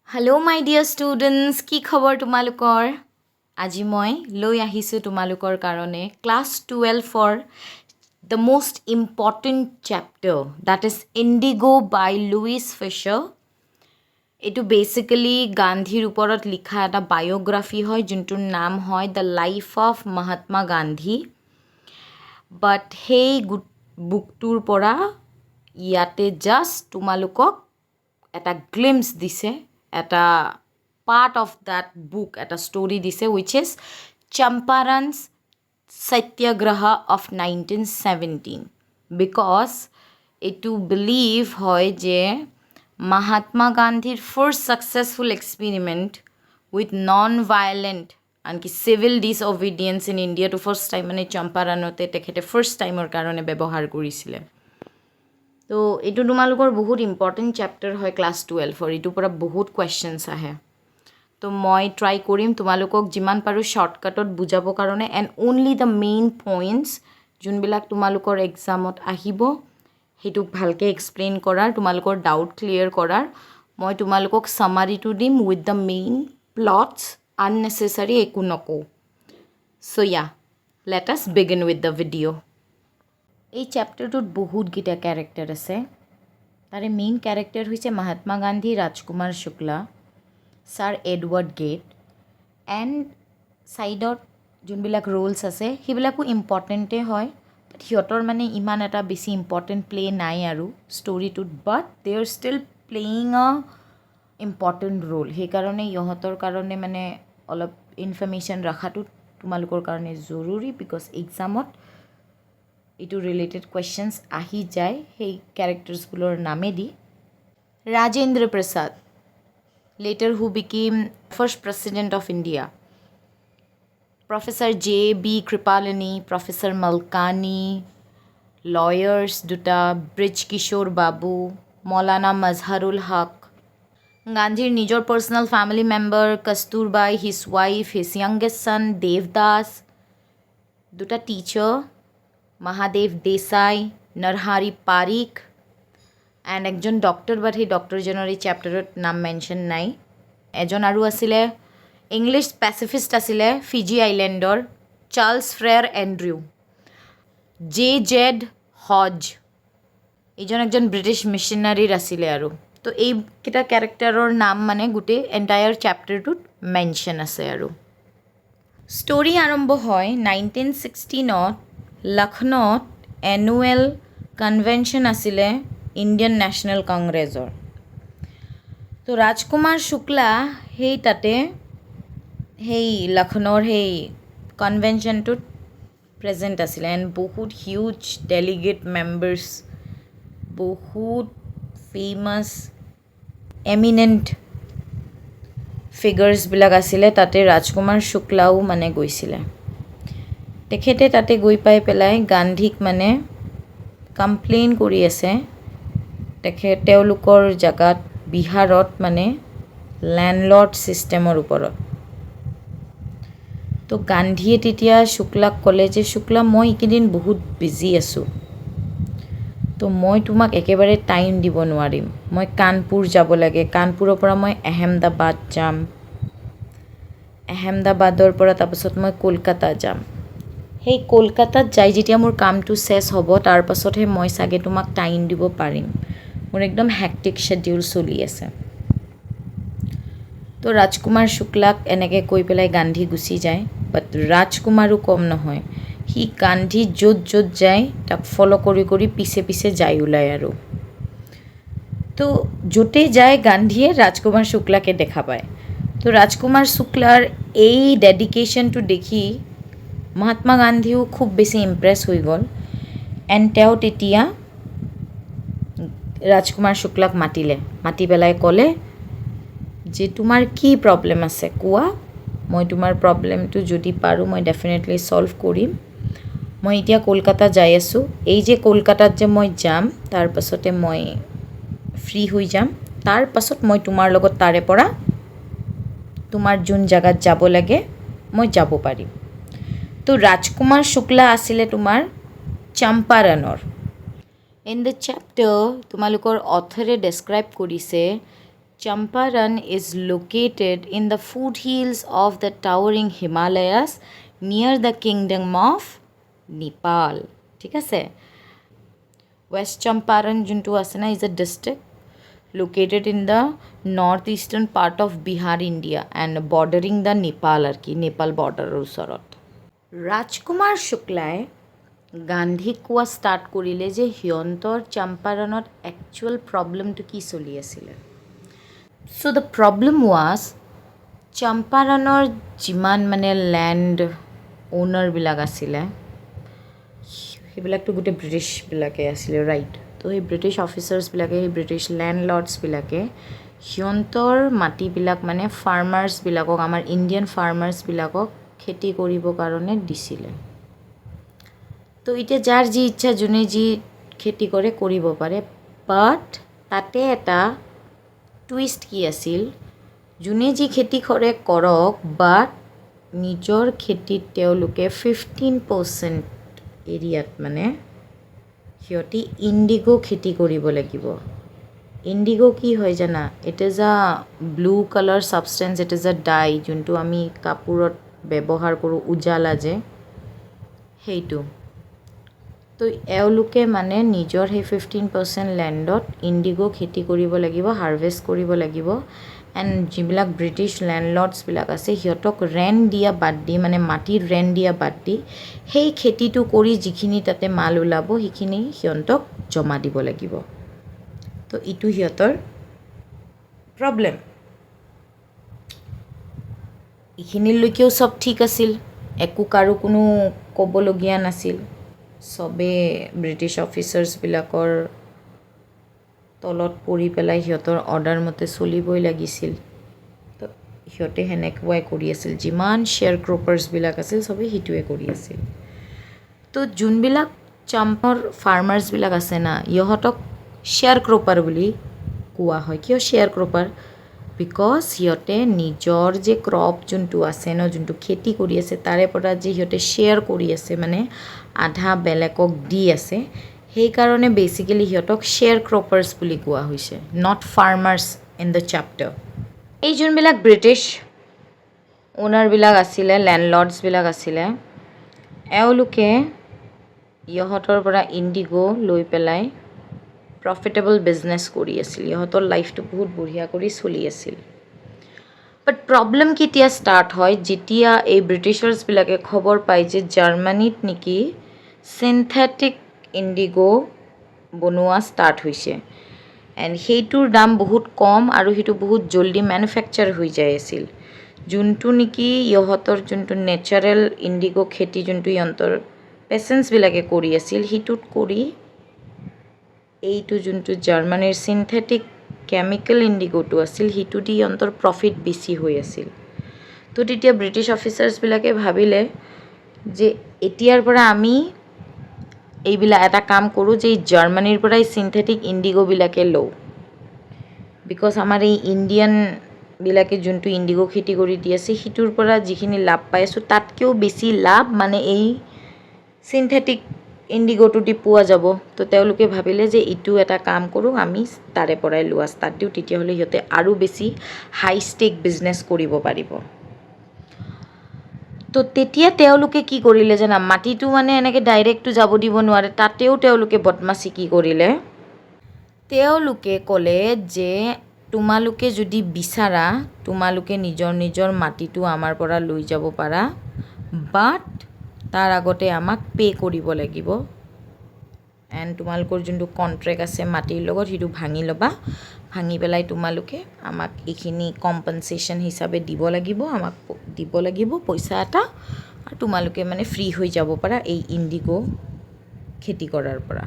Hello' মাই dear students, কি খবৰ তোমালোকৰ? আজি মই লৈ আহিছোঁ তোমালোকৰ কাৰণে ক্লাছ 12ৰ the most important chapter, that is indigo by Louis Fischer. এইটো বেচিকেলি গান্ধীৰ ওপৰত লিখা এটা বায়'গ্ৰাফী হয়, যোনটোৰ নাম হয় the life of Mahatma Gandhi. But সেই বুকটোৰ পৰা ইয়াতে জাষ্ট তোমালোকক এটা গ্লিম্পছ দিছে, এটা পাৰ্ট অফ দ্যাট বুক, এটা ষ্টৰি দিছে, which is Champaran's Satyagraha of 1917। Because এইটো বিলিভ হয় যে মহাত্মা গান্ধীৰ first successful experiment with non violent আনকি চিভিল ডিছঅবিডিয়েঞ্চ ইন ইণ্ডিয়াটো ফাৰ্ষ্ট টাইম মানে চম্পাৰণতে তেখেতে ফাৰ্ষ্ট টাইমৰ কাৰণে ব্যৱহাৰ কৰিছিলে। তো এইটো তোমালোকৰ বহুত ইম্পৰ্টেণ্ট চেপ্টাৰ হয় ক্লাছ 12ৰ, এইটোৰ পৰা বহুত কুৱেশ্যনছ আহে। তো মই ট্ৰাই কৰিম তোমালোকক যিমান পাৰোঁ শ্বৰ্টকাটত বুজাবৰ কাৰণে, and only the main points যোনবিলাক তোমালোকৰ এক্সামত আহিব সেইটোক ভালকৈ এক্সপ্লেইন কৰাৰ, তোমালোকৰ ডাউট ক্লিয়াৰ কৰাৰ। মই তোমালোকক চামাৰিটো দিম উইথ দ্য মেইন প্লটছ, আননেচেচাৰী একো নকওঁ। চ' ইয়া, let us begin with the video'. এই চেপ্টাৰটোত বহুতকেইটা কেৰেক্টাৰ আছে। তাৰে মেইন কেৰেক্টাৰ হৈছে মহাত্মা গান্ধী, ৰাজকুমাৰ শুক্লা, ছাৰ এডৱাৰ্ড গেট, এণ্ড ছাইডত যোনবিলাক ৰোলছ আছে সেইবিলাকো ইম্পৰ্টেণ্টেই হয়, বাট সিহঁতৰ মানে ইমান এটা বেছি ইম্পৰ্টেণ্ট প্লে নাই আৰু ষ্টৰিটোত, but they are still playing a important role. সেইকাৰণে ইহঁতৰ কাৰণে মানে অলপ ইনফৰ্মেশ্যন ৰখাটো তোমালোকৰ কাৰণে জৰুৰী, বিকজ এক্সামত এইটো ৰিলেটেড কুৱেশ্যনছ আহি যায় সেই কেৰেক্টাৰ্ছবোৰৰ নামেদি। Rajendra Prasad, later who became first president of India. Professor J.B. Kripalani, Professor Malkani, lawyers দুটা ব্ৰিজ কিশোৰ বাবু, মৌলানা মজহাৰুল হক, গান্ধীৰ নিজৰ personal family member Kasturbai, his wife, his youngest son Devdas, দুটা টিচাৰ মহাদেৱ দেশাই, নৰহাৰী পাৰিক, এণ্ড একজন ডক্টৰ, বাট সেই ডক্টৰজনৰ এই চেপ্টাৰত নাম মেনশ্যন নাই। এজন আৰু আছিলে ইংলিছ পেচিফিষ্ট আছিলে ফিজি আইলেণ্ডৰ, চাৰ্লছ ফ্ৰেয়াৰ এণ্ড্ৰিউ। জেড হজ, এইজন একজন ব্ৰিটিছ মিছনাৰীৰ আছিলে আৰু। তো এইকেইটা কেৰেক্টাৰৰ নাম মানে গোটেই এণ্টায়াৰ চেপ্টাৰটোত মেনশ্যন আছে আৰু। ষ্টৰি আৰম্ভ হয় 1916ত লক্ষ্ণৌত এনুৱেল কনভেনশ্যন আছিলে ইণ্ডিয়ান নেশ্যনেল কংগ্ৰেছৰ। তো ৰাজকুমাৰ শুক্লা সেই তাতে সেই লক্ষ্ণৌৰ সেই কনভেনশ্যনটোত প্ৰেজেণ্ট আছিলে, এণ্ড বহুত হিউজ ডেলিগেট মেম্বাৰ্ছ, বহুত ফেমাছ এমিনেণ্ট ফিগাৰ্ছবিলাক আছিলে। তাতে ৰাজকুমাৰ শুক্লাও মানে গৈছিলে। তেখেতে তাতে গৈ পাই পেলাই গান্ধীক মানে কমপ্লেইন কৰি আছে তেওঁলোকৰ জেগাত বিহাৰত মানে লেণ্ডলৰ্ড ছিষ্টেমৰ ওপৰত। তো গান্ধীয়ে তেতিয়া শুক্লাক ক'লে যে শুক্লা, মই এইকেইদিন বহুত বিজি আছোঁ, তো মই তোমাক একেবাৰে টাইম দিব নোৱাৰিম। মই কানপুৰ যাব লাগে, কানপুৰৰ পৰা মই আহমেদাবাদ যাম, আহমেদাবাদৰ পৰা তাৰপাছত মই কলকাতা যাম। সেই কলকাতাত যাই যেতিয়া মোৰ কামটো চেছ হ'ব, তাৰ পাছতহে মই চাগে তোমাক টাইম দিব পাৰিম, মোৰ একদম হেক্টিক শ্বেডিউল চলি আছে। তো ৰাজকুমাৰ শুক্লাক এনেকৈ কৈ পেলাই গান্ধী গুচি যায়। বাট ৰাজকুমাৰো কম নহয়, সি গান্ধী য'ত য'ত যায় তাক ফ'ল' কৰি কৰি পিছে পিছে যায় ওলায় আৰু। তো য'তে যায় গান্ধীয়ে ৰাজকুমাৰ শুক্লাকে দেখা পায়। তো ৰাজকুমাৰ শুক্লাৰ এই ডেডিকেশ্যনটো দেখি মহাত্মা গান্ধীও খুব বেছি ইমপ্ৰেছ হৈ গ'ল, এণ্ড তেওঁ তেতিয়া ৰাজকুমাৰ শুক্লাক মাতি পেলাই ক'লে যে তোমাৰ কি প্ৰব্লেম আছে কোৱা, মই তোমাৰ প্ৰব্লেমটো যদি পাৰোঁ মই ডেফিনেটলি ছল্ভ কৰিম। মই এতিয়া কলকাতা যাই আছোঁ, এই যে কলকাতাত যে মই যাম তাৰ পাছতে মই ফ্ৰী হৈ যাম, তাৰ পাছত মই তোমাৰ লগত তাৰে পৰা তোমাৰ যোন জেগাত যাব লাগে মই যাব পাৰিম। তো ৰাজকুমাৰ শুক্লা আছিলে তোমাৰ চম্পাৰণৰ। ইন দ্য চেপ্টাৰ তোমালোকৰ অথৰে ডেছক্ৰাইব কৰিছে Champaran is located in the foothills of the towering Himalayas near the kingdom of Nepal. ঠিক আছে West Champaran যোনটো আছে না is a district located in the northeastern part of Bihar, India and bordering the Nepal আর কি Nepal border ওচৰত ৰাজকুমাৰ শুক্লাই গান্ধীক কোৱা ষ্টাৰ্ট কৰিলে যে সিহঁতৰ চম্পাৰণত একচুৱেল প্ৰব্লেমটো কি চলি আছিলে চ' দ্য প্ৰব্লেম ৱাজ চম্পাৰণৰ যিমান মানে লেণ্ড অ'নাৰবিলাক আছিলে সেইবিলাকতো গোটেই ব্ৰিটিছবিলাকে আছিলে ৰাইট তো সেই ব্ৰিটিছ অফিচাৰ্ছবিলাকে সেই ব্ৰিটিছ লেণ্ডলৰ্ডছবিলাকে সিহঁতৰ মাটিবিলাক মানে ফাৰ্মাৰ্ছবিলাকক আমাৰ ইণ্ডিয়ান ফাৰ্মাৰ্ছবিলাকক খেতি কৰিবৰ কাৰণে দিছিলে তো এতিয়া যাৰ যি ইচ্ছা যোনে যি খেতি কৰে কৰিব পাৰে বাট তাতে এটা টুইষ্ট কি আছিল যোনে যি খেতি কৰে কৰক বাট নিজৰ খেতিত তেওঁলোকে 15% এৰিয়াত মানে সিহঁতি ইণ্ডিগো খেতি কৰিব লাগিব ইণ্ডিগো কি হয় জানা it is a blue colour substance it is a dye যোনটো আমি কাপোৰত ব্যৱহাৰ কৰোঁ উজালা যে সেইটো তো এওঁলোকে মানে নিজৰ সেই 15% লেণ্ডত ইণ্ডিগো খেতি কৰিব লাগিব হাৰ্ভেষ্ট কৰিব লাগিব এণ্ড যিবিলাক ব্ৰিটিছ লেণ্ডলৰ্ডছবিলাক আছে সিহঁতক ৰেণ্ট দিয়া বাদ দি মানে মাটিৰ ৰেণ্ট দিয়া বাদ দি সেই খেতিটো কৰি যিখিনি তাতে মাল ওলাব সেইখিনি সিহঁতক জমা দিব লাগিব তো ইটো সিহঁতৰ প্ৰব্লেম এইখিনিলৈকেও চব ঠিক আছিল একো কাৰো কোনো ক'বলগীয়া নাছিল চবে ব্ৰিটিছ অফিচাৰ্ছবিলাকৰ তলত পৰি পেলাই সিহঁতৰ অৰ্ডাৰ মতে চলিবই লাগিছিল তো সিহঁতে সেনেকুৱাই কৰি আছিল যিমান শ্বেয়াৰ ক্ৰপাৰ্ছবিলাক আছিল চবেই সেইটোৱে কৰি আছিল তো যোনবিলাক চাম্পাৰ ফাৰ্মাৰ্ছবিলাক আছে না ইহঁতক শ্বেয়াৰ ক্ৰপাৰ বুলি কোৱা হয় কিয় শ্বেয়াৰ ক্ৰপাৰ বিকজ সিহঁতে নিজৰ যে ক্ৰপ যোনটো আছে ন যোনটো খেতি কৰি আছে তাৰে পৰা যে সিহঁতে শ্বেয়াৰ কৰি আছে মানে আধা বেলেগক দি আছে সেইকাৰণে বেচিকেলি সিহঁতক শ্বেয়াৰ ক্ৰপাৰ্ছ বুলি কোৱা হৈছে not farmers in the chapter এই যোনবিলাক ব্ৰিটিছ অ'নাৰবিলাক আছিলে লেণ্ডলৰ্ডছবিলাক আছিলে এওঁলোকে ইহঁতৰ পৰা ইণ্ডিগো লৈ পেলাই প্ৰফিটেবল বিজনেছ কৰি আছিল ইহঁতৰ লাইফটো বহুত বঢ়িয়া কৰি চলি আছিল বাট প্ৰব্লেম কেতিয়া ষ্টাৰ্ট হয় যেতিয়া এই ব্ৰিটিছাৰ্ছবিলাকে খবৰ পায় যে জাৰ্মানীত নেকি চিন্থেটিক ইণ্ডিগো বনোৱা ষ্টাৰ্ট হৈছে এণ্ড সেইটোৰ দাম বহুত কম আৰু সেইটো বহুত জল্দি মেনুফেকচাৰ হৈ যায় আছিল যোনটো নেকি ইহঁতৰ যোনটো নেচাৰেল ইণ্ডিগো খেতি যোনটো ইহঁতৰ পেচেঞ্চবিলাকে কৰি আছিল সেইটোত কৰি এইটো যোনটো জাৰ্মানীৰ চিন্থেটিক কেমিকেল ইণ্ডিগোটো আছিল সেইটো দি ইহঁতৰ প্ৰফিট বেছি হৈ আছিল তো তেতিয়া ব্ৰিটিছ অফিচাৰ্ছবিলাকে ভাবিলে যে এতিয়াৰ পৰা আমি এইবিলাক এটা কাম কৰোঁ যে এই জাৰ্মানীৰ পৰাই চিন্থেটিক ইণ্ডিগোবিলাকে লওঁ বিকজ আমাৰ এই ইণ্ডিয়ানবিলাকে যোনটো ইণ্ডিগো খেতি কৰি দি আছে সেইটোৰ পৰা যিখিনি লাভ পাই আছোঁ তাতকৈও বেছি লাভ মানে এই চিন্থেটিক ইণ্ডিগোটো দি পোৱা যাব তো তেওঁলোকে ভাবিলে যে এইটো এটা কাম কৰোঁ আমি তাৰে পৰাই লোৱা ষ্টাৰ্ট দিওঁ তেতিয়াহ'লে সিহঁতে আৰু বেছি হাই ষ্টেক বিজনেছ কৰিব পাৰিব তো তেতিয়া তেওঁলোকে কি কৰিলে জানা মাটিটো মানে এনেকৈ ডাইৰেক্টটো যাব দিব নোৱাৰে তাতেও তেওঁলোকে বদমাচি কি কৰিলে তেওঁলোকে ক'লে যে তোমালোকে যদি বিচাৰা তোমালোকে নিজৰ নিজৰ মাটিটো আমাৰ পৰা লৈ যাব পাৰা বাট তাৰ আগতে আমাক পে' কৰিব লাগিব এণ্ড তোমালোকৰ যোনটো কণ্ট্ৰেক্ট আছে মাটিৰ লগত সেইটো ভাঙি ল'বা ভাঙি পেলাই তোমালোকে আমাক এইখিনি কম্পনচেশ্যন হিচাপে দিব লাগিব আমাক দিব লাগিব পইচা এটা আৰু তোমালোকে মানে ফ্ৰী হৈ যাব পাৰা এই ইণ্ডিগো খেতি কৰাৰ পৰা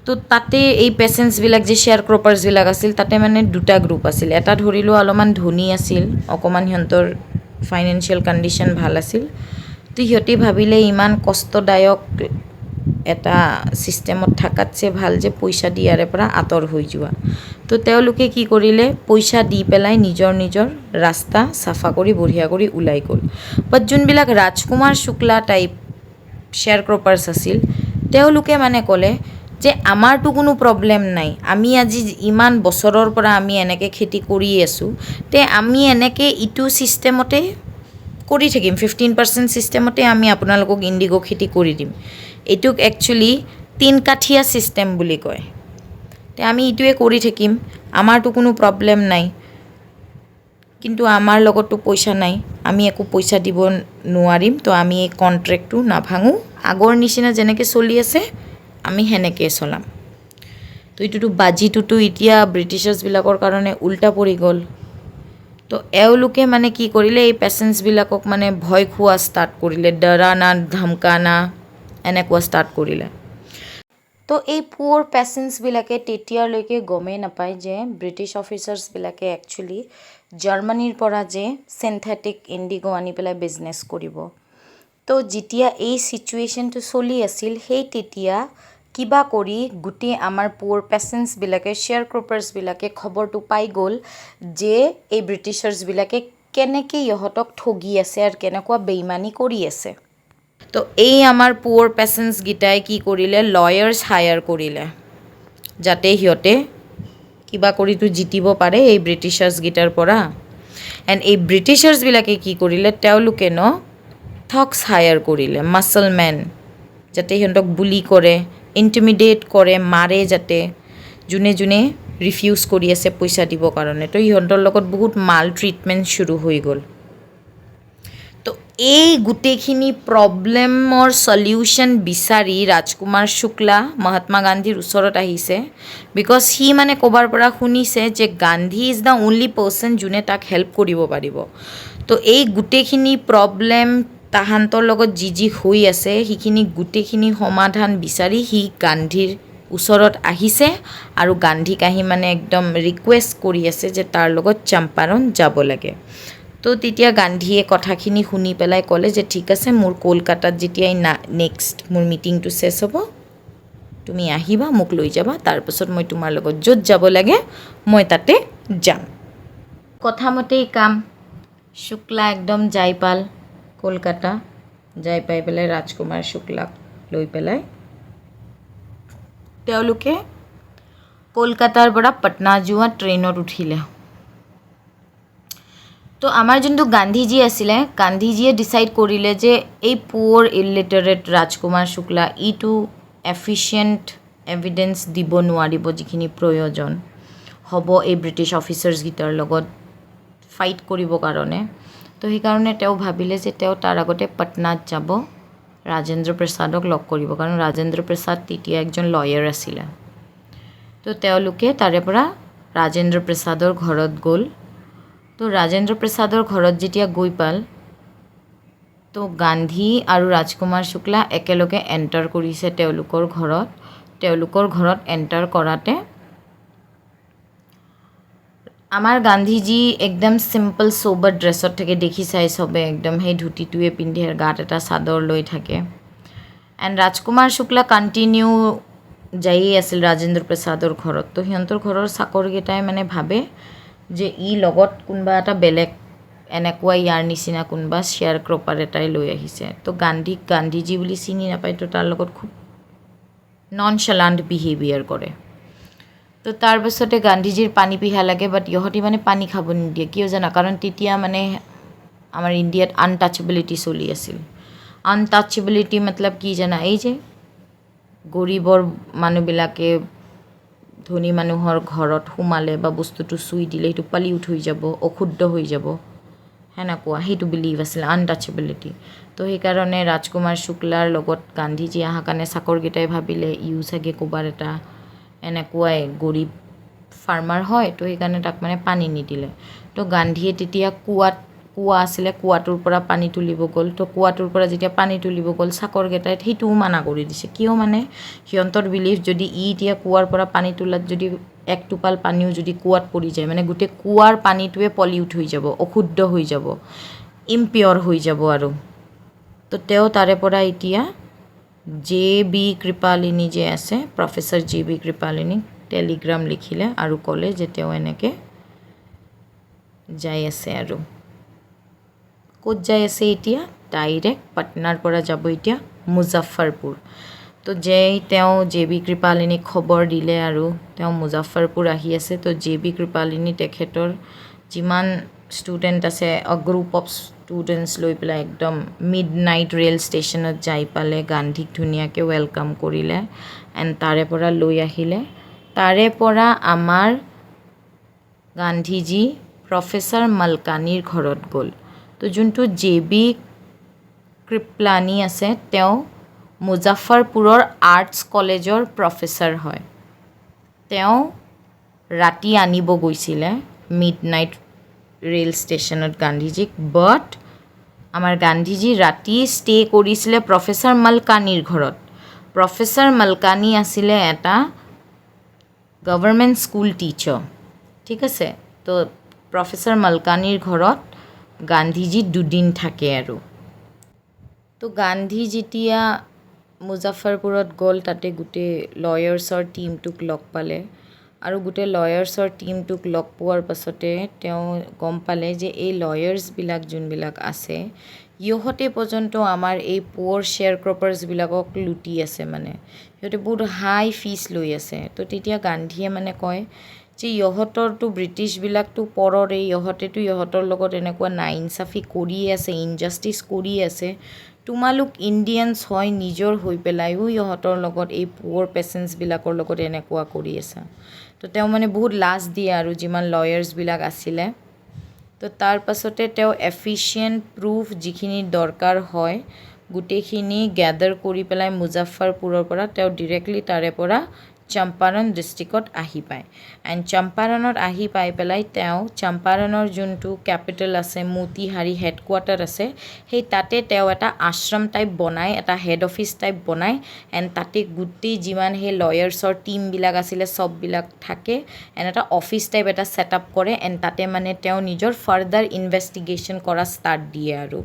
তো তাতে এই পেচেঞ্চবিলাক যে শ্বেয়াৰ ক্ৰপাৰ্ছবিলাক আছিল তাতে মানে দুটা গ্ৰুপ আছিল এটা ধৰিলোঁ অলপমান ধনী আছিল অকণমান সিহঁতৰ ফাইনেন্সিয়েল কণ্ডিশ্যন ভাল আছিল তো সিহঁতে ভাবিলে ইমান কষ্টদায়ক এটা ছিষ্টেমত থকাতছে ভাল যে পইচা দিয়াৰে পৰা আঁতৰ হৈ যোৱা তো তেওঁলোকে কি কৰিলে পইচা দি পেলাই নিজৰ নিজৰ ৰাস্তা চাফা কৰি বঢ়িয়া কৰি ওলাই গ'ল বাট যোনবিলাক ৰাজকুমাৰ শুক্লা টাইপ শ্বেয়াৰ ক্ৰপাৰ্ছ আছিল তেওঁলোকে মানে ক'লে যে আমাৰতো কোনো প্ৰব্লেম নাই, আমি আজি ইমান বছৰৰ পৰা আমি এনেকৈ খেতি কৰি আছোঁ, তে আমি এনেকৈ ইটো ছিষ্টেমতে কৰি থাকিম, 15% ছিষ্টেমতে আমি আপোনালোকক ইণ্ডিগ' খেতি কৰি দিম। এইটোক একচুৱেলি 3 কাঠীয়া ছিষ্টেম বুলি কয়। তে আমি ইটোৱে কৰি থাকিম, আমাৰতো কোনো প্ৰব্লেম নাই, কিন্তু আমাৰ লগততো পইচা নাই, আমি একো পইচা দিব নোৱাৰিম, তো আমি এই কণ্ট্ৰেক্টটো নাভাঙো, আগৰ নিচিনা যেনেকৈ চলি আছে আমি সেনেকৈ চলাম। তো এইটোতো বাজিটোতো এতিয়া ব্ৰিটিছাৰ্ছবিলাকৰ কাৰণে উল্টা পৰি গ'ল। তো এওঁলোকে মানে কি কৰিলে, এই পেচেণ্টছবিলাকক মানে ভয় খোৱা ষ্টাৰ্ট কৰিলে, ডৰানা ধমকানা এনেকুৱা ষ্টাৰ্ট কৰিলে। তো এই পুৱৰ পেচেণ্টছবিলাকে তেতিয়ালৈকে গমেই নাপায় যে ব্ৰিটিছ অফিচাৰ্ছবিলাকে একচুৱেলি জাৰ্মানীৰ পৰা যে চিন্থেটিক ইণ্ডিগ' আনি পেলাই বিজনেছ কৰিব। তো যেতিয়া এই ছিটুৱেশ্যনটো চলি আছিল, সেই তেতিয়া কিবা কৰি গোটেই আমাৰ পুৱৰ পেচেণ্টছবিলাকে, শ্বেয়াৰ ক্ৰপাৰ্ছবিলাকে খবৰটো পাই গ'ল যে এই ব্ৰিটিছাৰ্ছবিলাকে কেনেকৈ ইহঁতক ঠগি আছে আৰু কেনেকুৱা বেইমানি কৰি আছে। তো এই আমাৰ পুৱৰ পেচেণ্টছকেইটাই কি কৰিলে, লয়াৰ্ছ হায়াৰ কৰিলে, যাতে সিহঁতে কিবা কৰিতো জিতিব পাৰে এই ব্ৰিটিছাৰ্ছকেইটাৰ পৰা। এণ্ড এই ব্ৰিটিছাৰ্ছবিলাকে কি কৰিলে, তেওঁলোকে থক্স হায়াৰ কৰিলে, মাছলমেন, যাতে সিহঁতক বুলি কৰে, ইণ্টিমিডেট কৰে, মাৰে, যাতে যোনে যোনে ৰিফিউজ কৰি আছে পইচা দিবৰ কাৰণে। তো সিহঁতৰ লগত বহুত মাল ট্ৰিটমেণ্ট শুৰু হৈ গ'ল। তো এই গোটেইখিনি প্ৰব্লেমৰ চলিউশ্যন বিচাৰি ৰাজকুমাৰ শুক্লা মহাত্মা গান্ধীৰ ওচৰত আহিছে, বিকজ সি মানে ক'বাৰ পৰা শুনিছে যে Gandhi is the only person যোনে তাক হেল্প কৰিব পাৰিব। তো এই গোটেইখিনি প্ৰব্লেম তাহাঁতৰ লগত যি হৈ আছে, সেইখিনি গোটেইখিনি সমাধান বিচাৰি সি গান্ধীৰ ওচৰত আহিছে আৰু গান্ধীক আহি মানে একদম ৰিকুৱেষ্ট কৰি আছে যে তাৰ লগত চম্পাৰণ যাব লাগে। তো তেতিয়া গান্ধীয়ে কথাখিনি শুনি পেলাই ক'লে যে ঠিক আছে, মোৰ কলকাতাত যেতিয়াই নেক্সট মোৰ মিটিংটো চেছ হ'ব, তুমি আহিবা, মোক লৈ যাবা, তাৰপাছত মই তোমাৰ লগত য'ত যাব লাগে মই তাতে যাম। কথামতেই কাম, শুক্লা একদম যাই পাল কলকাতা, যাই পাই পেলাই ৰাজকুমাৰ শুক্লাক লৈ পেলাই তেওঁলোকে কলকাতাৰ পৰা পাটনা যোৱা ট্ৰেইনত উঠিলে। তো আমাৰ যোনটো গান্ধীজী আছিলে, গান্ধীজীয়ে ডিচাইড কৰিলে যে এই পুৱৰ ইলিটাৰেট ৰাজকুমাৰ শুক্লা ইটো এফিচিয়েণ্ট এভিডেঞ্চ দিব নোৱাৰিব, যিখিনি প্ৰয়োজন হ'ব এই ব্ৰিটিছ অফিচাৰ্ছকেইটাৰ লগত ফাইট কৰিবৰ কাৰণে। তো সেইকাৰণে তেওঁ ভাবিলে যে তেওঁ তাৰ আগতে পাটনাত যাব ৰাজেন্দ্ৰ প্ৰসাদক লগ কৰিব, কাৰণ ৰাজেন্দ্ৰ প্ৰসাদ তেতিয়া একজন লয়াৰ আছিলে। তো তেওঁলোকে তাৰে পৰা ৰাজেন্দ্ৰ প্ৰসাদৰ ঘৰত গ'ল। তো ৰাজেন্দ্ৰ প্ৰসাদৰ ঘৰত যেতিয়া গৈ পাল, তো গান্ধী আৰু ৰাজকুমাৰ শুক্লা একেলগে এণ্টাৰ কৰিছে তেওঁলোকৰ ঘৰত। তেওঁলোকৰ ঘৰত এণ্টাৰ কৰাতে আমাৰ গান্ধীজী একদম চিম্পল সোবৰ ড্ৰেছত থাকে, দেখি চাই চবে একদম সেই ধুতিটোৱে পিন্ধে, গাত এটা চাদৰ লৈ থাকে। এণ্ড ৰাজকুমাৰ শুক্লা কণ্টিনিউ যায়েই আছিল ৰাজেন্দ্ৰ প্ৰসাদৰ ঘৰত। তো সিহঁতৰ ঘৰৰ চাকৰকেইটাই মানে ভাবে যে ই লগত কোনোবা এটা বেলেগ এনেকুৱা ইয়াৰ নিচিনা কোনোবা শ্বেয়াৰ ক্ৰপাৰ এটাই লৈ আহিছে। তো গান্ধীজী বুলি চিনি নাপায়, তো তাৰ লগত খুব ননশালাণ্ট বিহেভিয়াৰ কৰে। তো তাৰপাছতে গান্ধীজীৰ পানী পিহা লাগে, বাট ইহঁতি মানে পানী খাব নিদিয়ে, কিয় জানা, কাৰণ তেতিয়া মানে আমাৰ ইণ্ডিয়াত আনটাচেবিলিটি চলি আছিল। আনটাচেবিলিটি মতলব কি জানা, এই যে গৰীবৰ মানুহবিলাকে ধনী মানুহৰ ঘৰত সোমালে বা বস্তুটো চুই দিলে সেইটো পলিউট হৈ যাব, অশুদ্ধ হৈ যাব, সেনেকুৱা সেইটো বিলিভ আছিল, আনটাচেবিলিটি। তো সেইকাৰণে ৰাজকুমাৰ শুক্লাৰ লগত গান্ধীজী অহাৰ কাৰণে চাকৰকেইটাই ভাবিলে ইও চাগে ক'বাৰ এটা এনেকুৱাই গৰীব ফাৰ্মাৰ হয়, তো সেইকাৰণে তাক মানে পানী নিদিলে। তো গান্ধীয়ে তেতিয়া কুঁৱা আছিলে, কুঁৱাটোৰ পৰা পানী তুলিব গ'ল। তো কুঁৱাটোৰ পৰা যেতিয়া পানী তুলিব গ'ল, চাকৰকেইটাই সেইটোও মানা কৰি দিছে, কিয় মানে সিহঁতৰ বিলিভ যদি এতিয়া কুঁৱাৰ পৰা পানী তোলাত যদি এক টোপাল পানীও যদি কুঁৱাত পৰি যায়, মানে গোটেই কুঁৱাৰ পানীটোৱে পলিউট হৈ যাব, অশুদ্ধ হৈ যাব, ইমপিয়ৰ হৈ যাব আৰু। তো তেওঁ তাৰে পৰা এতিয়া JB কৃপালিনী যে আছে, প্ৰফেচৰ JB কৃপালিনীক টেলিগ্ৰাম লিখিলে আৰু ক'লে যে তেওঁ এনেকৈ যাই আছে। আৰু ক'ত যাই আছে এতিয়া, ডাইৰেক্ট পাটনাৰ পৰা যাব এতিয়া মুজাফ্ফৰপুৰ। তো যেই তেওঁ জে বি কৃপালিনীক খবৰ দিলে আৰু তেওঁ মুজাফ্ফৰপুৰ আহি আছে তো জে বি কৃপালিনী তেখেতৰ যিমান ষ্টুডেণ্ট আছে গ্ৰুপ অফ ষ্টুডেণ্টছ লৈ পেলাই একদম মিড নাইট ৰেল ষ্টেচনত যাই পালে গান্ধীক ধুনীয়াকৈ ৱেলকাম কৰিলে এণ্ড তাৰে পৰা লৈ আহিলে তাৰে পৰা আমাৰ গান্ধীজী প্ৰফেচাৰ মালকানীৰ ঘৰত গ'ল তো যোনটো জে বি কৃপলানী আছে তেওঁ মুজাফ্ফৰপুৰৰ আৰ্টছ কলেজৰ প্ৰফেচাৰ হয় তেওঁ ৰাতি আনিব গৈছিলে মিড নাইট ৰেল ষ্টেচনত গান্ধীজীক বাট আমাৰ গান্ধীজী ৰাতি ষ্টে কৰিছিলে প্ৰফেচাৰ মালকানীৰ ঘৰত প্ৰফেচাৰ মালকানী আছিলে এটা গভৰ্ণমেণ্ট স্কুল টিচাৰ ঠিক আছে তো প্ৰফেচাৰ মালকানীৰ ঘৰত গান্ধীজী দুদিন থাকে আৰু তো গান্ধী যেতিয়া মুজাফ্ফৰপুৰত গ'ল তাতে গোটেই লয়াৰ্ছৰ টীমটোক লগ পালে আৰু গোটেই লয়াৰ্ছৰ টীমটোক লগ পোৱাৰ পাছতে তেওঁ গম পালে যে এই লয়াৰ্ছবিলাক যোনবিলাক আছে ইহঁতে পৰ্যন্ত আমাৰ এই পুৱাৰ শ্বেয়াৰ ক্ৰপাৰ্ছবিলাকক লুটি আছে মানে সিহঁতে বহুত হাই ফিজ লৈ আছে তো তেতিয়া গান্ধীয়ে মানে কয় যে ইহঁতৰতো ব্ৰিটিছবিলাকতো পৰৰে ইহঁতেতো ইহঁতৰ লগত এনেকুৱা নাইনচাফি কৰিয়ে আছে ইনজাষ্টিছ কৰিয়ে আছে তোমালোক ইণ্ডিয়ানছ হয় নিজৰ হৈ পেলাইও ইহঁতৰ লগত এই পুৱাৰ পেচেণ্টছবিলাকৰ লগত এনেকুৱা কৰি আছা তো তেওঁ মানে বহুত লাজ দিয়ে আৰু যিমান লয়াৰ্ছবিলাক আছিলে তো তাৰ পাছতে তেওঁ এফিচিয়েণ্ট প্ৰুফ যিখিনি দৰকাৰ হয় গোটেইখিনি গ্যাদাৰ কৰি পেলাই মুজাফ্ফৰপুৰৰ পৰা তেওঁ ডিৰেক্টলি তাৰে পৰা চম্পাৰণ ডিষ্ট্ৰিক্টত আহি পায় এণ্ড চম্পাৰণত আহি পাই পেলাই তেওঁ চম্পাৰণৰ যোনটো কেপিটেল আছে মতিহাৰী হেডকোৱাৰ্টাৰ আছে সেই তাতে তেওঁ এটা আশ্ৰম টাইপ বনায় এটা হেড অফিচ টাইপ বনায় এণ্ড তাতে গোটেই যিমান সেই লয়াৰ্ছৰ টীমবিলাক আছিলে চববিলাক থাকে এণ্ড এটা অফিচ টাইপ এটা ছেটআপ কৰে এণ্ড তাতে মানে তেওঁ নিজৰ ফাৰ্ডাৰ ইনভেষ্টিগেশ্যন কৰা ষ্টাৰ্ট দিয়ে আৰু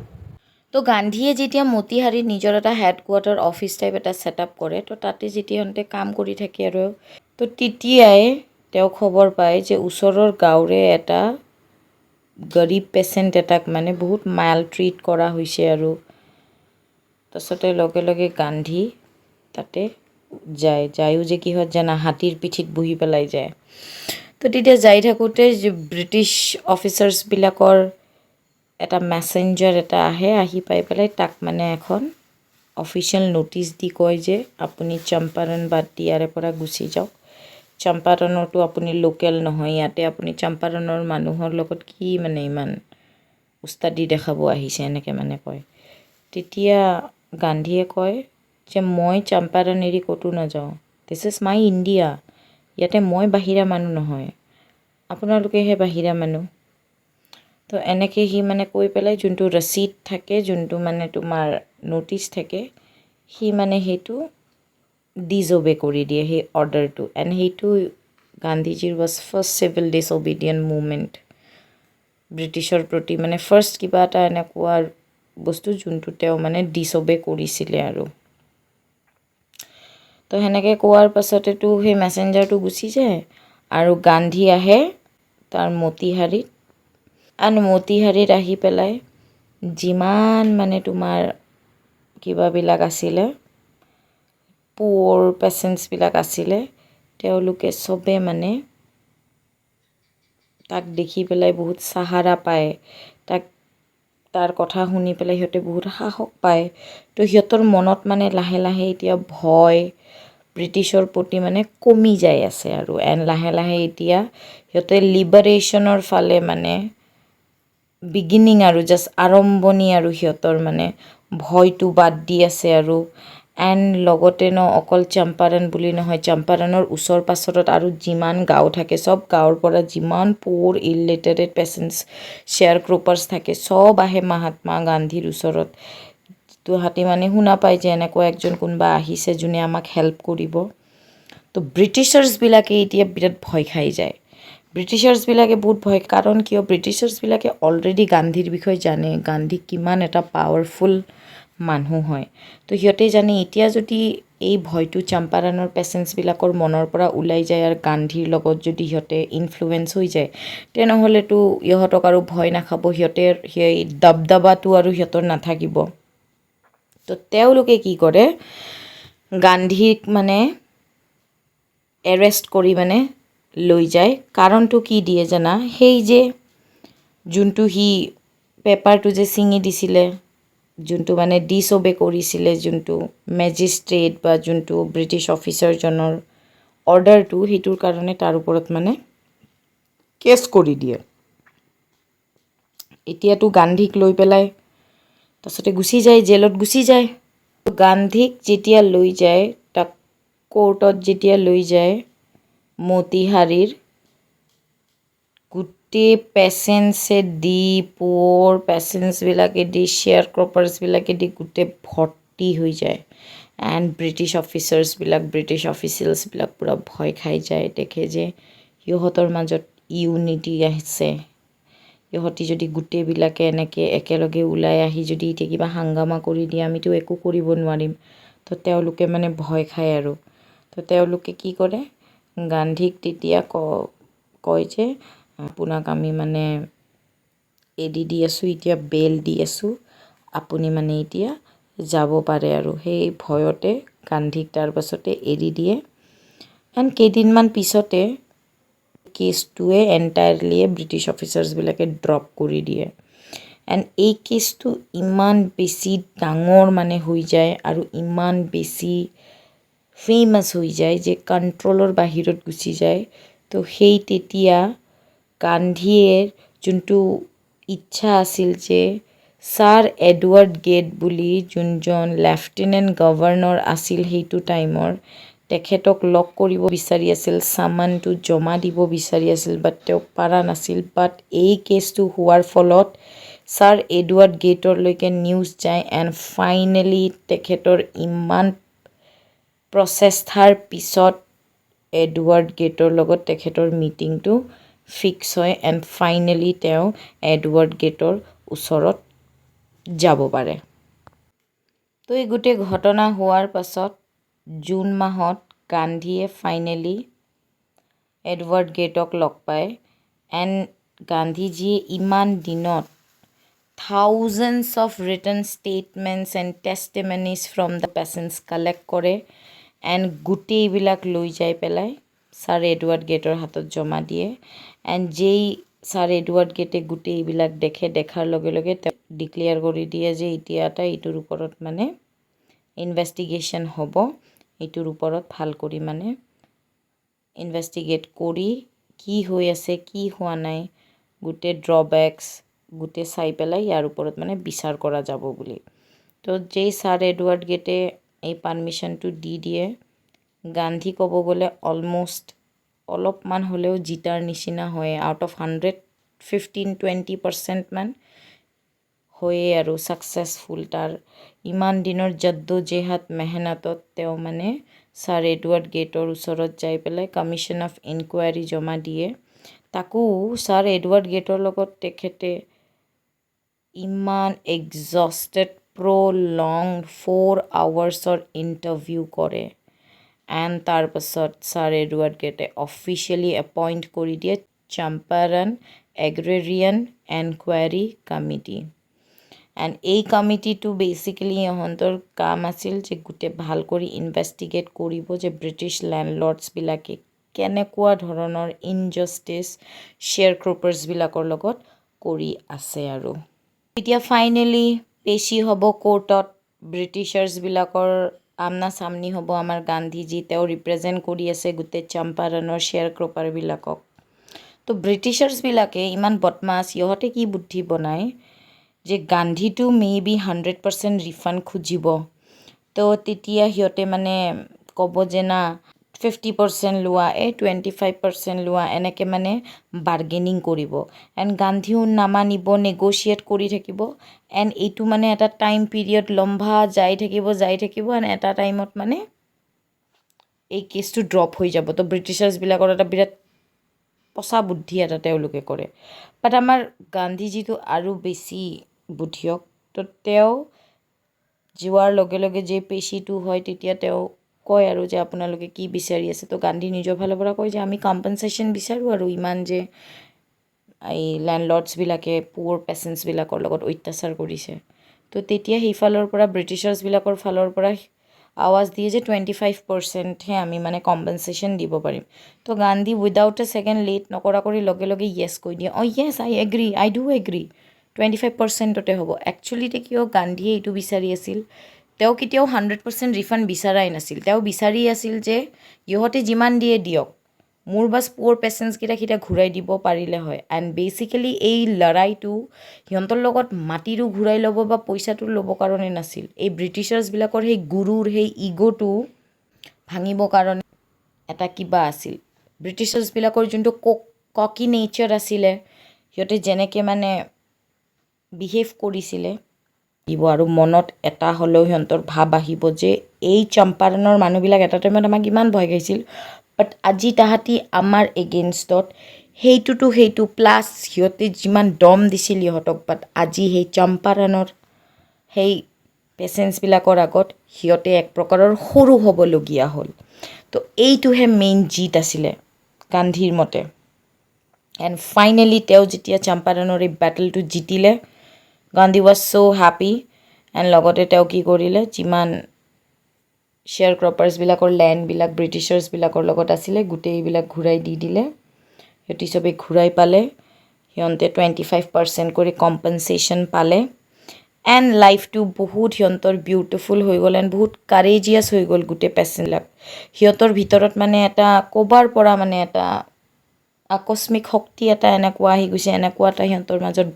তো গান্ধীয়ে যেতিয়া মতিহাৰীত নিজৰ এটা হেডকোৱাৰ্টাৰ অফিচ টাইপ এটা ছেটআপ কৰে তো তাতে যেতিয়া সিহঁতে কাম কৰি থাকে আৰু তো তেতিয়াই তেওঁ খবৰ পায় যে ওচৰৰ গাঁৱৰে এটা গৰীব পেচেণ্ট এটাক মানে বহুত মাল ট্ৰিট কৰা হৈছে আৰু তাৰপিছতে লগে লগে গান্ধী তাতে যায়ো যে কিহত জানা হাতীৰ পিঠিত বহি পেলাই যায় তো তেতিয়া যাই থাকোঁতে ব্ৰিটিছ অফিচাৰ্ছবিলাকৰ এটা মেছেঞ্জাৰ এটা আহি পাই পেলাই তাক মানে এখন অফিচিয়েল ন'টিচ দি কয় যে আপুনি চম্পাৰণ বাদ দি ইয়াৰে পৰা গুচি যাওক চম্পাৰণতো আপুনি লোকেল নহয় ইয়াতে আপুনি চম্পাৰণৰ মানুহৰ লগত কি মানে ইমান উস্তাদি দেখাব আহিছে এনেকৈ মানে কয় তেতিয়া গান্ধীয়ে কয় যে মই চম্পাৰণ এৰি ক'তো নাযাওঁ দিছ ইজ মাই ইণ্ডিয়া ইয়াতে মই বাহিৰা মানুহ নহয় আপোনালোকেহে বাহিৰা মানুহ তো এনেকৈ সি মানে কৈ পেলাই যোনটো ৰচিদ থাকে যোনটো মানে তোমাৰ ন'টিচ থাকে সি মানে সেইটো ডিজঅবে কৰি দিয়ে সেই অৰ্ডাৰটো এণ্ড সেইটো গান্ধীজীৰ ৱাজ ফাৰ্ষ্ট চিভিল ডিছঅবিডিয়েণ্ট মুভমেণ্ট ব্ৰিটিছৰ প্ৰতি মানে ফাৰ্ষ্ট কিবা এটা এনেকুৱা বস্তু যোনটো তেওঁ মানে ডিছঅবে কৰিছিলে আৰু তো সেনেকৈ কোৱাৰ পাছতেতো সেই মেছেঞ্জাৰটো গুচি যায় আৰু গান্ধী আহে তাৰ মতিহাৰীত এণ্ড মতিহাৰীত আহি পেলাই যিমান মানে তোমাৰ কিবাবিলাক আছিলে পুৱাৰ পেচেণ্টছবিলাক আছিলে তেওঁলোকে চবে মানে তাক দেখি পেলাই বহুত সাহাৰা পায় তাৰ কথা শুনি পেলাই সিহঁতে বহুত সাহস পায় তো সিহঁতৰ মনত মানে লাহে লাহে এতিয়া ভয় ব্ৰিটিছৰ প্ৰতি মানে কমি যাই আছে আৰু এণ্ড লাহে লাহে এতিয়া সিহঁতে লিবাৰেশ্যনৰ ফালে মানে বিগিনিং আৰু জাষ্ট আৰম্ভণি আৰু সিহঁতৰ মানে ভয়টো বাদ দি আছে আৰু এণ্ড লগতে অকল চম্পাৰণ বুলি নহয় চম্পাৰণৰ ওচৰ পাছৰত আৰু যিমান গাঁও থাকে চব গাঁৱৰ পৰা যিমান পুৱাৰ ইলিটাৰেট পেচেণ্টছ শ্বেয়াৰ ক্ৰপাৰ্ছ থাকে চব আহে মহাত্মা গান্ধীৰ ওচৰত তাহাঁতি মানে শুনা পায় যে এনেকুৱা একজন কোনোবা আহিছে যোনে আমাক হেল্প কৰিব তো ব্ৰিটিছাৰ্ছবিলাকে এতিয়া বিৰাট ভয় খাই যায় ব্ৰিটিছাৰ্ছবিলাকে বহুত ভয় কাৰণ কিয় ব্ৰিটিছাৰ্ছবিলাকে অলৰেডি গান্ধীৰ বিষয়ে জানে গান্ধী কিমান এটা পাৱাৰফুল মানুহ হয় তো সিহঁতে জানে এতিয়া যদি এই ভয়টো চম্পাৰণৰ পেচেণ্টছবিলাকৰ মনৰ পৰা ওলাই যায় আৰু গান্ধীৰ লগত যদি সিহঁতে ইনফ্লুৱেঞ্চ হৈ যায় তেনেহ'লেতো ইহঁতক আৰু ভয় নাখাব সিহঁতে সেই দবদবাটো আৰু সিহঁতৰ নাথাকিব তো তেওঁলোকে কি কৰে গান্ধীক মানে এৰেষ্ট কৰি মানে লৈ যায়। কাৰণটো কি দিয়ে জানা? সেই যে যোনটো সি পেপাৰটো যে ছিঙি দিছিলে, যোনটো মানে ডিছঅবে কৰিছিলে, যোনটো মেজিষ্ট্ৰেট বা যোনটো ব্ৰিটিছ অফিচাৰজনৰ অৰ্ডাৰটো, সেইটোৰ কাৰণে তাৰ ওপৰত মানে কেছ কৰি দিয়ে। এতিয়াতো গান্ধীক লৈ পেলাই তাৰপিছতে গুচি যায়, জেলত গুচি যায়। গান্ধীক যেতিয়া লৈ যায়, তাক কোৰ্টত যেতিয়া লৈ যায়, মতিহাৰীৰ গোটেই পেচেঞ্চে দি, পুৱৰ পেচেঞ্চবিলাকে দি, শ্বেয়াৰ ক্ৰপাৰ্ছবিলাকে দি গোটেই ভৰ্তি হৈ যায়। এণ্ড ব্ৰিটিছ অফিচাৰ্ছবিলাক, ব্ৰিটিছ অফিচিয়েলছবিলাক পূৰা ভয় খাই যায়, দেখে যে সিহঁতৰ মাজত ইউনিটি আছে। সিহঁতি যদি গোটেইবিলাকে এনেকৈ একেলগে ওলাই আহি যদি এতিয়া কিবা হাংগামা কৰি দিয়ে, আমিতো একো কৰিব নোৱাৰিম। তো তেওঁলোকে মানে ভয় খায় আৰু। তো তেওঁলোকে কি কৰে, গান্ধীক তেতিয়া কয় যে আপোনাক আমি মানে এৰি দি আছোঁ, এতিয়া বেল দি আছোঁ, আপুনি মানে এতিয়া যাব পাৰে আৰু। সেই ভয়তে গান্ধীক তাৰপাছতে এৰি দিয়ে। এণ্ড কেইদিনমান পিছতে কেছটোৱে এণ্টায়াৰলি ব্ৰিটিছ অফিচাৰ্ছবিলাকে ড্ৰপ কৰি দিয়ে। এণ্ড এই কেছটো ইমান বেছি ডাঙৰ মানে হৈ যায় আৰু ইমান বেছি ফেমাছ হৈ যায় যে কণ্ট্ৰলৰ বাহিৰত গুচি যায়। তো সেই তেতিয়া গান্ধীয়ে যোনটো ইচ্ছা আছিল যে ছাৰ এডৱাৰ্ড গেট বুলি যোনজন লেফটেনেণ্ট গভৰ্ণৰ আছিল সেইটো টাইমৰ, তেখেতক লগ কৰিব বিচাৰি আছিল, চামানটো জমা দিব বিচাৰি আছিল, বাট তেওঁ পাৰা নাছিল। বাট এই কেছটো হোৱাৰ ফলত ছাৰ এডৱাৰ্ড গেটৰলৈকে নিউজ যায়। এণ্ড ফাইনেলি তেখেতৰ ইমান প্ৰচেষ্টাৰ পিছত এডৱাৰ্ড গেটৰ লগত তেখেতৰ মিটিংটো ফিক্স হয়। এণ্ড ফাইনেলি তেওঁ এডৱাৰ্ড গেটৰ ওচৰত যাব পাৰে। তো এই গোটেই ঘটনা হোৱাৰ পাছত জুন মাহত গান্ধীয়ে ফাইনেলি এডৱাৰ্ড গেটক লগ পায়। এণ্ড গান্ধীজীয়ে ইমান দিনত thousands of return statements and testimonies from the patients collect কৰে। এণ্ড গোটেইবিলাক লৈ যাই পেলাই ছাৰ এডৱাৰ্ড গেটৰ হাতত জমা দিয়ে। এণ্ড যেই ছাৰ এডৱাৰ্ড গেটে গোটেইবিলাক দেখে, দেখাৰ লগে লগে তেওঁ ডিক্লেয়াৰ কৰি দিয়ে যে এতিয়া এটা এইটোৰ ওপৰত মানে ইনভেষ্টিগেশ্যন হ'ব, এইটোৰ ওপৰত ভাল কৰি মানে ইনভেষ্টিগেট কৰি কি হৈ আছে, কি হোৱা নাই, গোটেই ড্ৰবেক্স গোটেই চাই পেলাই ইয়াৰ ওপৰত মানে বিচাৰ কৰা যাব বুলি। তো যেই ছাৰ এডৱাৰ্ড গেটে এই পাৰ্মিশ্যনটো দি দিয়ে, গান্ধী ক'ব গ'লে অলমষ্ট অলপমান হ'লেও জিতাৰ নিচিনা হয়। আউট অফ 100, 15-20% মান হয়ে আৰু ছাকচেছফুল। তাৰ ইমান দিনৰ জদ্দোজেহাদ মেহনতত তেওঁ মানে ছাৰ এডৱাৰ্ড গেটৰ ওচৰত যাই পেলাই কমিশ্যন অফ ইনকুৱাৰী জমা দিয়ে। তাকো ছাৰ এডৱাৰ্ড গেটৰ লগত তেখেতে ইমান এক্সষ্টড লং 4 আৱাৰ্ছৰ ইণ্টাৰভিউ কৰে। এণ্ড তাৰপাছত ছাৰ এডৱাৰ্ড গেটে অফিচিয়েলি এপইণ্ট কৰি দিয়ে চম্পাৰণ এগ্ৰেৰিয়ান এনকুৱাৰী কমিটি। এণ্ড এই কমিটিটো বেচিকেলি ইহঁতৰ কাম আছিল যে গোটেই ভাল কৰি ইনভেষ্টিগেট কৰিব যে ব্ৰিটিছ লেণ্ডলৰ্ডছবিলাকে কেনেকুৱা ধৰণৰ ইনজাষ্টিছ শ্বেয়াৰ ক্ৰপাৰ্ছবিলাকৰ লগত কৰি আছে আৰু। এতিয়া ফাইনেলি পেচি হ'ব কোৰ্টত, ব্ৰিটিছাৰ্ছবিলাকৰ আমনা চামনি হ'ব আমাৰ গান্ধীজী। তেওঁ ৰিপ্ৰেজেণ্ট কৰি আছে গোটেই চম্পাৰণৰ শ্বেয়াৰ ক্ৰপাৰবিলাকক। তো ব্ৰিটিছাৰ্ছবিলাকে ইমান বদমাছ, সিহঁতে কি বুদ্ধি বনায় যে গান্ধীটো মেবি 100% ৰিফাণ্ড খুজিব। তো তেতিয়া সিহঁতে মানে ক'ব যে না 50% লোৱা, 25% লোৱা, এনেকৈ মানে বাৰ্গেনিং কৰিব। এণ্ড গান্ধীও নামানিব, নেগ'চিয়েট কৰি থাকিব। এণ্ড এইটো মানে এটা টাইম পিৰিয়ড লম্বা যাই থাকিব এণ্ড এটা টাইমত মানে এই কেছটো ড্ৰপ হৈ যাব। তো ব্ৰিটিছাৰ্ছবিলাকৰ এটা বিৰাট পচা বুদ্ধি এটা তেওঁলোকে কৰে। বাট আমাৰ গান্ধীজীটো আৰু বেছি বুদ্ধিয়ক। তো তেওঁ যোৱাৰ লগে লগে যে পেচিটো হয়, তেতিয়া তেওঁ কয় আৰু যে আপোনালোকে কি বিচাৰি আছে। তো গান্ধী নিজৰ ফালৰ পৰা কয় যে আমি কম্পেনছেশ্যন বিচাৰোঁ আৰু ইমান যে এই লেণ্ডলৰ্ডছবিলাকে পুৱৰ পেচেণ্টছবিলাকৰ লগত অত্যাচাৰ কৰিছে। তো তেতিয়া সেইফালৰ পৰা ব্ৰিটিছাৰ্ছবিলাকৰ ফালৰ পৰা আৱাজ দিয়ে যে 25%হে আমি মানে কম্পেনচেশ্যন দিব পাৰিম। তো Gandhi without a second late নকৰা কৰি লগে লগে য়েছ কৈ দিয়ে, অঁ yes I agree, I do agree, 25%তে হ'ব। একচুৱেলি কিয় গান্ধীয়ে এইটো বিচাৰি আছিল, তেওঁ কেতিয়াও 100% ৰিফাণ্ড বিচৰাই নাছিল। তেওঁ বিচাৰি আছিল যে ইহঁতে যিমান দিয়ে দিয়ক, মোৰ বাছ পুৱৰ পেচেণ্টছকেইটা ঘূৰাই দিব পাৰিলে হয়। এণ্ড বেচিকেলি এই লৰাইটো সিহঁতৰ লগত মাটিৰো ঘূৰাই ল'ব বা পইচাটো ল'ব কাৰণে নাছিল। এই ব্ৰিটিছাৰ্ছবিলাকৰ সেই গুৰুৰ সেই ইগ'টো ভাঙিবৰ কাৰণে এটা কিবা আছিল। ব্ৰিটিছাৰ্ছবিলাকৰ যোনটো ককি নেচাৰ আছিলে, সিহঁতে যেনেকৈ মানে বিহেভ কৰিছিলে দিব, আৰু মনত এটা হ'লেও সিহঁতৰ ভাৱ আহিব যে এই চম্পাৰণৰ মানুহবিলাক এটা টাইমত আমাক ইমান ভয় খাইছিল, বাট আজি তাহাঁতি আমাৰ এগেইনষ্টত সেইটো প্লাছ সিহঁতে যিমান দম দিছিল সিহঁতক, বাট আজি সেই চম্পাৰণৰ সেই পেচেণ্টছবিলাকৰ আগত সিহঁতে এক প্ৰকাৰৰ সৰু হ'বলগীয়া হ'ল। তো এইটোহে মেইন জিত আছিলে গান্ধীৰ মতে। এণ্ড ফাইনেলি তেওঁ যেতিয়া চম্পাৰণৰ এই বেটেলটো জিতিলে, Gandhi was so' happy. And লগতে তেওঁ কি কৰিলে, যিমান শ্বেয়াৰ ক্ৰপাৰ্ছবিলাকৰ লেণ্ডবিলাক ব্ৰিটিছাৰ্ছবিলাকৰ লগত আছিলে গোটেইবিলাক ঘূৰাই দি দিলে। সিহঁতি চবেই ঘূৰাই পালে, সিহঁতে 25% কৰি কম্পেনচেশ্যন পালে। এণ্ড লাইফটো বহুত সিহঁতৰ বিউটিফুল হৈ গ'ল এণ্ড বহুত কাৰেজিয়াছ হৈ গ'ল গোটেই পেচেণ্টবিলাক। সিহঁতৰ ভিতৰত মানে এটা ক'বাৰ পৰা মানে এটা আকস্মিক শক্তি এটা এনেকুৱা আহি গৈছে, এনেকুৱা এটা সিহঁতৰ মাজত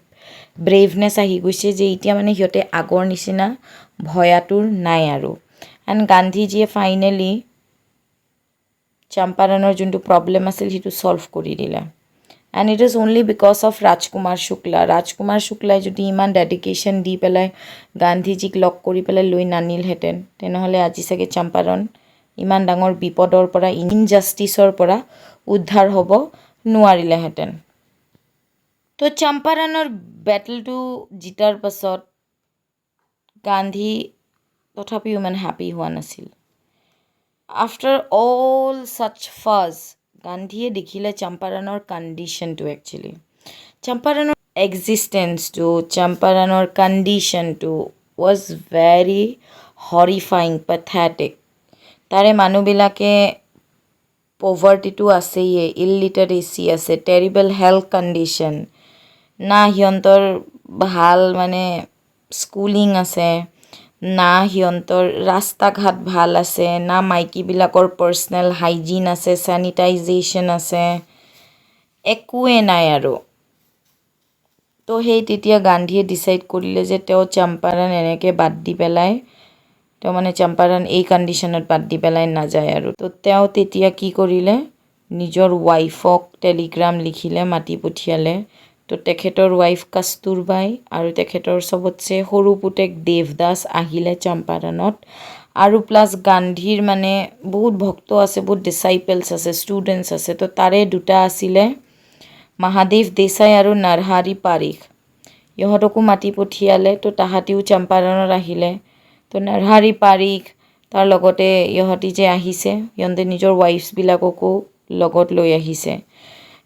ব্ৰেভনেছ আহি গৈছে যে এতিয়া মানে সিহঁতে আগৰ নিচিনা ভয়াতুৰ নাই আৰু। এণ্ড গান্ধীজীয়ে ফাইনেলি চম্পাৰণৰ যোনটো প্ৰব্লেম আছিল সেইটো ছল্ভ কৰি দিলে। And it is only because of Rajkumar Shukla. Rajkumar শুক্লাই যদি ইমান ডেডিকেশ্যন দি পেলাই গান্ধীজীক লগ কৰি পেলাই লৈ নানিলহেঁতেন, তেনেহ'লে আজি চাগে চম্পাৰণ ইমান ডাঙৰ বিপদৰ পৰা, ইনজাষ্টিছৰ পৰা উদ্ধাৰ হ'ব নোৱাৰিলেহেঁতেন। তো চম্পাৰণৰ বেটেলটো জিতাৰ পাছত গান্ধী তথাপিও ইমান হেপী হোৱা নাছিল। আফটাৰ অল ছাচ ফাজ, গান্ধীয়ে দেখিলে চম্পাৰণৰ কণ্ডিশ্যনটো, একচুৱেলি চম্পাৰণৰ এক্সিষ্টেঞ্চটো, চম্পাৰণৰ কণ্ডিশ্যনটো ৱাজ ভেৰি হৰিফাইং, পেথেটিক। তাৰে মানুহবিলাকে পভাৰ্টিটো আছেই, ইলিটাৰেচি আছে, টেৰিবল হেল্থ কণ্ডিশ্যন, না সিহঁতৰ ভাল মানে স্কুলিং আছে, না সিহঁতৰ ৰাস্তা ঘাট ভাল আছে, না মাইকীবিলাকৰ পাৰ্চনেল হাইজিন আছে, চেনিটাইজেশ্যন আছে, একোৱে নাই আৰু। তো সেই তেতিয়া গান্ধীয়ে ডিচাইড কৰিলে যে তেওঁ চম্পাৰণ এনেকৈ বাদ দি পেলাই, তেওঁ মানে চম্পাৰণ এই কণ্ডিশ্যনত বাদ দি পেলাই নাযায় আৰু। তো তেওঁ তেতিয়া কি কৰিলে, নিজৰ ৱাইফক টেলিগ্ৰাম লিখিলে, মাতি পঠিয়ালে। তো তেখেতৰ ৱাইফ কস্তুৰবাই আৰু তেখেতৰ চবতছে সৰু পুতেক দেৱদাস আহিলে চম্পাৰণত। আৰু প্লাছ গান্ধীৰ মানে বহুত ভক্ত আছে, বহুত ডিচাইপলছ আছে, ষ্টুডেণ্টছ আছে। তো তাৰে দুটা আছিলে মহাদেৱ দেশাই আৰু নৰহাৰী পাৰিখ। ইহঁতকো মাতি পঠিয়ালে। তো তাহাঁতিও চম্পাৰণত আহিলে। তো নৰহাৰী পাৰিখ তাৰ লগতে ইহঁতি যে আহিছে, সিহঁতে নিজৰ ৱাইফছবিলাককো লগত লৈ আহিছে।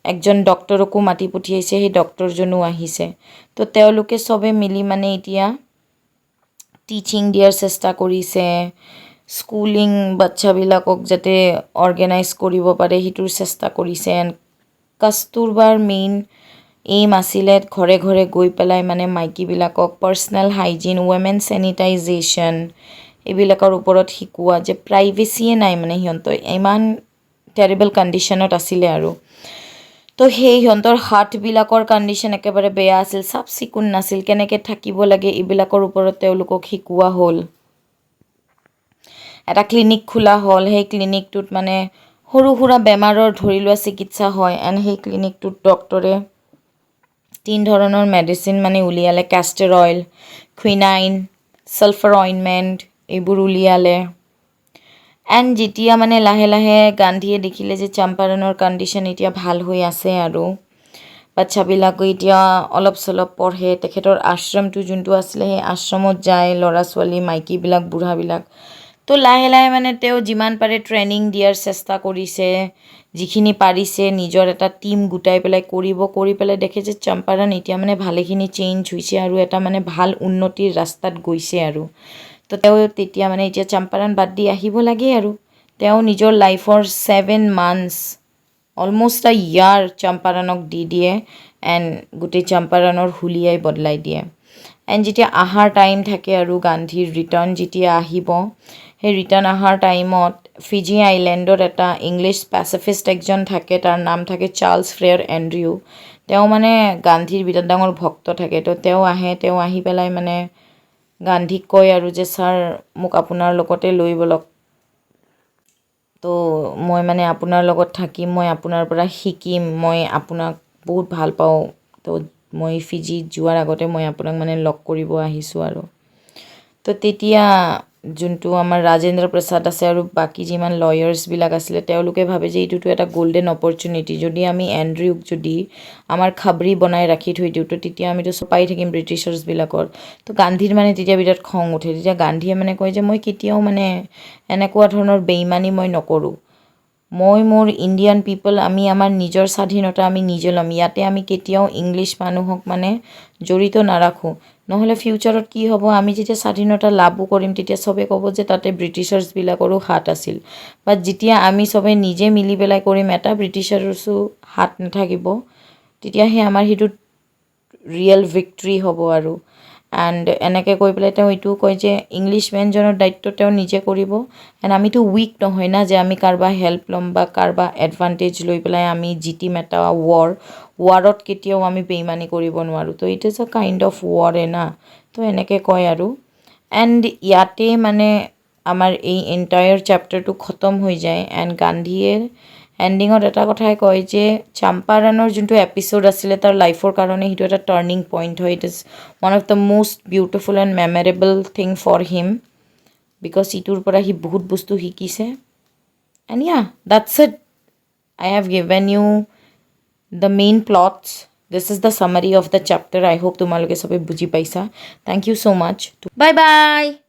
একজন ডক্টৰকো মাতি পঠিয়াইছে, সেই ডক্টৰজনো আহিছে। তো তেওঁলোকে চবে মিলি মানে এতিয়া টিচিং দিয়াৰ চেষ্টা কৰিছে, স্কুলিং বাচ্ছাবিলাকক যাতে অৰ্গেনাইজ কৰিব পাৰে সেইটোৰ চেষ্টা কৰিছে। এণ্ড কস্তুৰবাৰ মেইন এইম আছিলে ঘৰে ঘৰে গৈ পেলাই মানে মাইকীবিলাকক পাৰ্চনেল হাইজিন, ৱমেন চেনিটাইজেশ্যন এইবিলাকৰ ওপৰত শিকোৱা, যে প্ৰাইভেচিয়ে নাই মানে সিহঁতৰ ইমান টেৰিবল কণ্ডিশ্যনত আছিলে আৰু। তো সেই সিহঁতৰ হাৰ্টবিলাকৰ কণ্ডিশ্যন একেবাৰে বেয়া আছিল, চাফ চিকুণ নাছিল, কেনেকৈ থাকিব লাগে এইবিলাকৰ ওপৰত তেওঁলোকক শিকোৱা হ'ল। এটা ক্লিনিক খোলা হ'ল, সেই ক্লিনিকটোত মানে সৰু সুৰা বেমাৰৰ ধৰি লোৱা চিকিৎসা হয়। এণ্ড সেই ক্লিনিকটোত ডক্টৰে 3 ধৰণৰ মেডিচিন মানে উলিয়ালে, কেষ্টাৰ অইল, কুইনাইন, ছালফাৰ অইনমেণ্ট এইবোৰ উলিয়ালে। এণ্ড যেতিয়া মানে লাহে লাহে গান্ধীয়ে দেখিলে যে চম্পাৰণৰ কণ্ডিশ্যন এতিয়া ভাল হৈ আছে আৰু বাচ্ছাবিলাকো এতিয়া অলপ চলপ পঢ়ে, তেখেতৰ আশ্ৰমটো যোনটো আছিলে সেই আশ্ৰমত যায় ল'ৰা ছোৱালী, মাইকীবিলাক, বুঢ়াবিলাক। তো লাহে লাহে মানে তেওঁ যিমান পাৰে ট্ৰেইনিং দিয়াৰ চেষ্টা কৰিছে, যিখিনি পাৰিছে নিজৰ এটা টীম গোটাই পেলাই কৰি পেলাই দেখে যে চম্পাৰণ এতিয়া মানে ভালেখিনি চেঞ্জ হৈছে আৰু এটা মানে ভাল উন্নতিৰ ৰাস্তাত গৈছে আৰু। তো তেওঁ তেতিয়া মানে এতিয়া চম্পাৰণ বাদ দি আহিব লাগে আৰু তেওঁ নিজৰ লাইফৰ 7 months অলমষ্ট আ ইয়াৰ চম্পাৰণক দি দিয়ে এণ্ড গোটেই চম্পাৰণৰ হুলিয়াই বদলাই দিয়ে এণ্ড যেতিয়া আহাৰ টাইম থাকে আৰু গান্ধীৰ ৰিটাৰ্ণ যেতিয়া আহিব সেই ৰিটাৰ্ণ অহাৰ টাইমত ফিজি আইলেণ্ডত এটা ইংলিছ পেচিফিষ্ট একজন থাকে তাৰ নাম থাকে চাৰ্লছ ফ্ৰেয়াৰ এণ্ড্ৰিউ তেওঁ মানে গান্ধীৰ বিৰাট ডাঙৰ ভক্ত থাকে তো তেওঁ আহি পেলাই মানে গান্ধীক কয় আৰু যে ছাৰ মোক আপোনাৰ লগতে লৈ ব'লক তো মই মানে আপোনাৰ লগত থাকিম মই আপোনাৰ পৰা শিকিম মই আপোনাক বহুত ভাল পাওঁ তো মই ফিজিত যোৱাৰ আগতে মই আপোনাক মানে লগ কৰিব আহিছোঁ আৰু তো তেতিয়া যোনটো আমাৰ ৰাজেন্দ্ৰ প্ৰসাদ আছে আৰু বাকী যিমান লয়াৰ্ছবিলাক আছিলে তেওঁলোকে ভাবে যে এইটোতো এটা গ'ল্ডেন অপৰচুনিটি যদি আমি এণ্ড্ৰিউক যদি আমাৰ খাবৰি বনাই ৰাখি থৈ দিওঁ তো তেতিয়া আমিতো পাই থাকিম ব্ৰিটিছাৰ্ছবিলাকৰ তো গান্ধীৰ মানে তেতিয়া বিৰাট খং উঠে তেতিয়া গান্ধীয়ে মানে কয় যে মই কেতিয়াও মানে এনেকুৱা ধৰণৰ বেইমানি মই নকৰোঁ মই মোৰ ইণ্ডিয়ান পিপল আমি আমাৰ নিজৰ স্বাধীনতা আমি নিজে ল'ম ইয়াতে আমি কেতিয়াও ইংলিছ মানুহক মানে জড়িত নাৰাখোঁ নহ'লে ফিউচাৰত কি হ'ব আমি যেতিয়া স্বাধীনতা লাভো কৰিম তেতিয়া চবে ক'ব যে তাতে ব্ৰিটিছাৰ্ছবিলাকৰো হাত আছিল বাট যেতিয়া আমি চবে নিজে মিলি পেলাই কৰিম এটা ব্ৰিটিছাৰ্ছো হাত নাথাকিব তেতিয়াহে আমাৰ সেইটো ৰিয়েল ভিক্টৰী হ'ব আৰু এণ্ড এনেকৈ কৈ পেলাই তেওঁ এইটোও কয় যে ইংলিছমেনজনৰ দায়িত্ব তেওঁ নিজে কৰিব এণ্ড আমিতো উইক নহয় না যে আমি কাৰোবাৰ হেল্প ল'ম বা কাৰোবাৰ এডভান্টেজ লৈ পেলাই আমি জিতিম এটা ৱাৰত কেতিয়াও আমি বেইমানি কৰিব নোৱাৰোঁ তো it is a kind of ৱাৰে না তো এনেকৈ কয় আৰু এণ্ড ইয়াতে মানে আমাৰ এই এণ্টায়াৰ চেপ্টাৰটো খতম হৈ যায় এণ্ড গান্ধীয়ে এণ্ডিঙত এটা কথাই কয় যে চম্পাৰণৰ যোনটো এপিছ'ড আছিলে তাৰ লাইফৰ কাৰণে সেইটো এটা টাৰ্ণিং পইণ্ট হয় it is one of the most beautiful and memorable thing for him because ইটোৰ পৰা সি বহুত বস্তু শিকিছে and yeah that's it I have given you the main plots. This is the summary of the chapter. I hope তোমালোকে সবে বুজি পাইছা. Thank you so much. Bye bye.